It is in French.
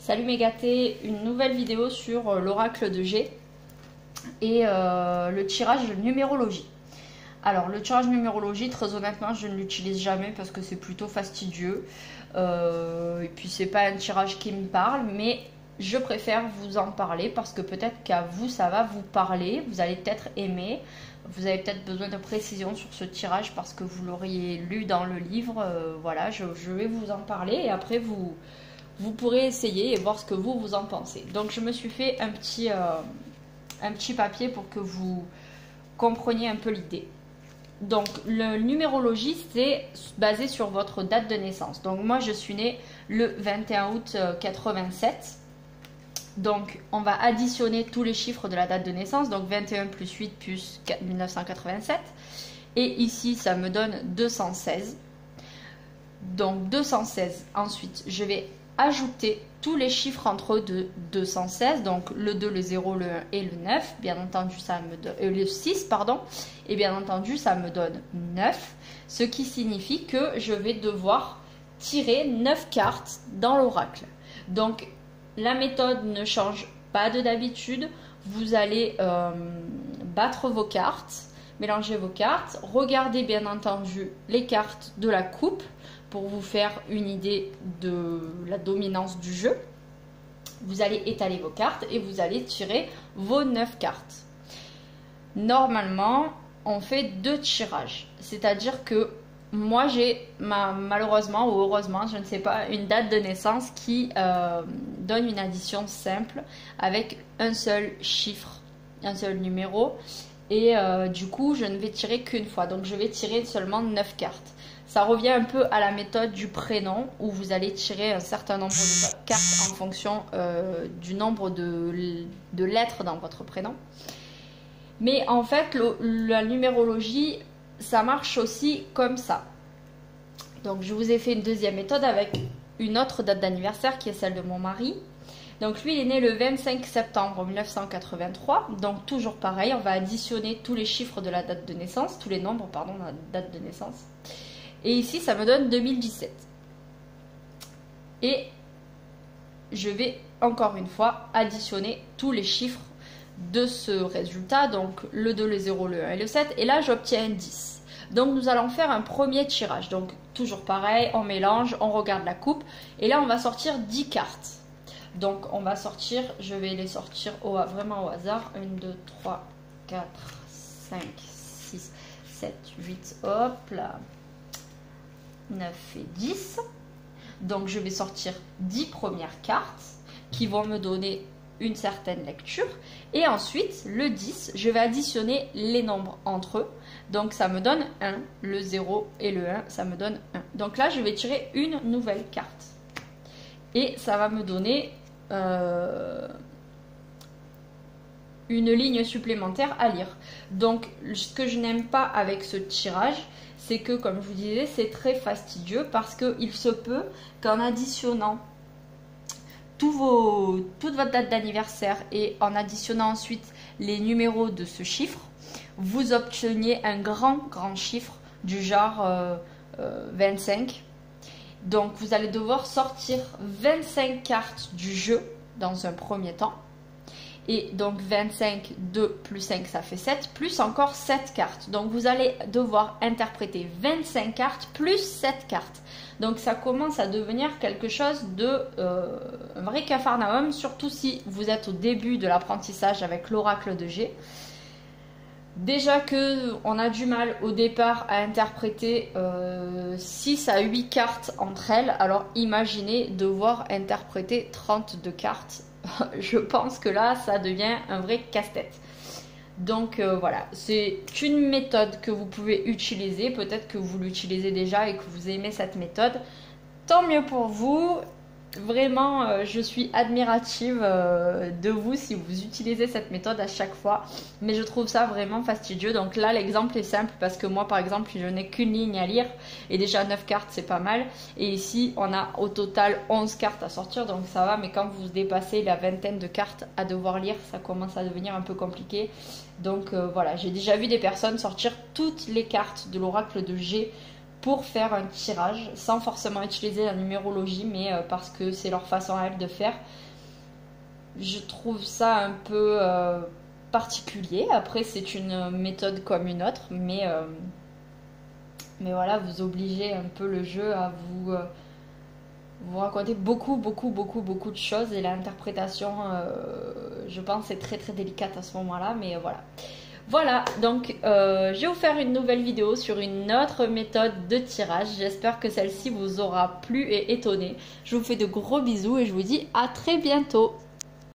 Salut mes gâtés, une nouvelle vidéo sur l'oracle de G et le tirage numérologie. Alors le tirage numérologie, très honnêtement, je ne l'utilise jamais parce que c'est plutôt fastidieux. Et puis c'est pas un tirage qui me parle, mais je préfère vous en parler parce que peut-être qu'à vous ça va vous parler, vous allez peut-être aimer. Vous avez peut-être besoin de précision sur ce tirage parce que vous l'auriez lu dans le livre. Voilà, je vais vous en parler et après vous pourrez essayer et voir ce que vous en pensez. Donc je me suis fait un petit papier pour que vous compreniez un peu l'idée. Donc le numérologie, c'est basé sur votre date de naissance. Donc moi je suis née le 21 août 87. Donc on va additionner tous les chiffres de la date de naissance. Donc 21 plus 8 plus 1987. Et ici ça me donne 216. Donc 216. Ensuite je vais ajouter tous les chiffres entre eux de 216, donc le 2, le 0, le 1 et le 9, bien entendu ça me donne, le 6 pardon, et bien entendu ça me donne 9, ce qui signifie que je vais devoir tirer 9 cartes dans l'oracle. Donc la méthode ne change pas de d'habitude, vous allez battre vos cartes, mélanger vos cartes, regardez bien entendu les cartes de la coupe, pour vous faire une idée de la dominance du jeu. Vous allez étaler vos cartes et vous allez tirer vos 9 cartes. Normalement, on fait 2 tirages. C'est-à-dire que moi, j'ai malheureusement ou heureusement, je ne sais pas, une date de naissance qui donne une addition simple avec un seul chiffre, un seul numéro. Et du coup, je ne vais tirer qu'une fois. Donc, je vais tirer seulement 9 cartes. Ça revient un peu à la méthode du prénom où vous allez tirer un certain nombre de cartes en fonction du nombre de lettres dans votre prénom. Mais en fait, la numérologie, ça marche aussi comme ça. Donc je vous ai fait une deuxième méthode avec une autre date d'anniversaire qui est celle de mon mari. Donc lui, il est né le 25 septembre 1983. Donc toujours pareil, on va additionner tous les chiffres de la date de naissance, tous les nombres, pardon, de la date de naissance. Et ici, ça me donne 2017. Et je vais encore une fois additionner tous les chiffres de ce résultat. Donc le 2, le 0, le 1 et le 7. Et là, j'obtiens un 10. Donc nous allons faire un premier tirage. Donc toujours pareil, on mélange, on regarde la coupe. Et là, on va sortir 10 cartes. Donc on va sortir, je vais les sortir vraiment au hasard. 1, 2, 3, 4, 5, 6, 7, 8. Hop là. 9 et 10. Donc je vais sortir 10 premières cartes qui vont me donner une certaine lecture. Et ensuite, le 10, je vais additionner les nombres entre eux. Donc ça me donne 1, le 0 et le 1, ça me donne 1. Donc là, je vais tirer une nouvelle carte. Et ça va me donner une ligne supplémentaire à lire. Donc ce que je n'aime pas avec ce tirage, c'est que, comme je vous disais, c'est très fastidieux parce qu'il se peut qu'en additionnant toute votre date d'anniversaire et en additionnant ensuite les numéros de ce chiffre, vous obteniez un grand chiffre du genre 25. Donc vous allez devoir sortir 25 cartes du jeu dans un premier temps. Et donc 25, 2 plus 5, ça fait 7, plus encore 7 cartes. Donc vous allez devoir interpréter 25 cartes plus 7 cartes. Donc ça commence à devenir quelque chose de un vrai capharnaüm, surtout si vous êtes au début de l'apprentissage avec l'oracle de G. Déjà qu'on a du mal au départ à interpréter 6 à 8 cartes entre elles, alors imaginez devoir interpréter 32 cartes. Je pense que là, ça devient un vrai casse-tête. Donc voilà, c'est une méthode que vous pouvez utiliser. Peut-être que vous l'utilisez déjà et que vous aimez cette méthode. Tant mieux pour vous. Vraiment, je suis admirative de vous si vous utilisez cette méthode à chaque fois. Mais je trouve ça vraiment fastidieux. Donc là, l'exemple est simple parce que moi, par exemple, je n'ai qu'une ligne à lire. Et déjà 9 cartes, c'est pas mal. Et ici, on a au total 11 cartes à sortir. Donc ça va. Mais quand vous dépassez la vingtaine de cartes à devoir lire, ça commence à devenir un peu compliqué. Donc voilà, j'ai déjà vu des personnes sortir toutes les cartes de l'oracle de G pour faire un tirage sans forcément utiliser la numérologie, mais parce que c'est leur façon à elles de faire. Je trouve ça un peu particulier. Après, c'est une méthode comme une autre, mais voilà, vous obligez un peu le jeu à vous raconter beaucoup de choses, et l'interprétation, je pense, est très délicate à ce moment-là, mais voilà. Voilà, donc je vais vous faire une nouvelle vidéo sur une autre méthode de tirage. J'espère que celle-ci vous aura plu et étonné. Je vous fais de gros bisous et je vous dis à très bientôt.